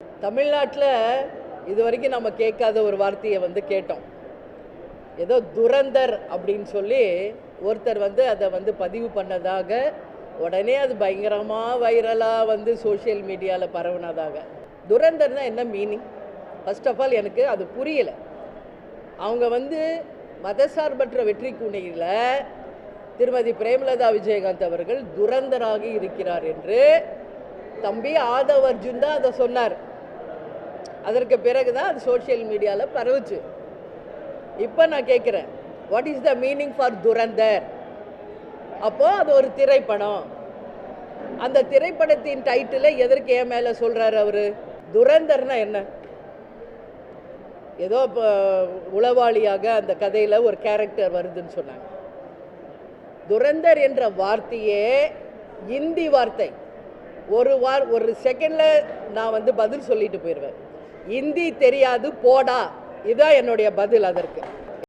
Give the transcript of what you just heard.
தமிழ்நாட்டில் இதுவரைக்கும் நம்ம கேட்காத ஒரு வார்த்தையை கேட்டோம். ஏதோ துரந்தர் அப்படின்னு சொல்லி ஒருத்தர் அதை பதிவு பண்ணதாக உடனே அது பயங்கரமாக வைரலாக சோஷியல் மீடியாவில் பரவுனதாக. துரந்தர்னா என்ன மீனிங்? ஃபர்ஸ்ட் ஆஃப் ஆல் எனக்கு அது புரியலை. அவங்க மதசார்பற்ற வெற்றி கூணையில் திருமதி பிரேமலதா விஜயகாந்த் அவர்கள் துரந்தராக இருக்கிறார் என்று தம்பி ஆதவ் அர்ஜுன் தான் அதை சொன்னார். அதற்கு பிறகு தான் அது சோஷியல் மீடியாவில் பரவுச்சு. இப்போ நான் கேட்குறேன், what is the meaning for Durandhar? அப்போது அது ஒரு திரைப்படம். அந்த திரைப்படத்தின் டைட்டிலை எதற்கு ஏன் மேலே சொல்கிறார் அவர்? துரந்தர்னா என்ன? ஏதோ இப்போ உளவாளியாக அந்த கதையில் ஒரு கேரக்டர் வருதுன்னு சொன்னாங்க. துரந்தர் என்ற வார்த்தையே இந்தி வார்த்தை. ஒரு செகண்டில் நான் பதில் சொல்லிட்டு போயிடுவேன். இந்தி தெரியாது போடா, இதுதான் என்னுடைய பதில் அதற்கு.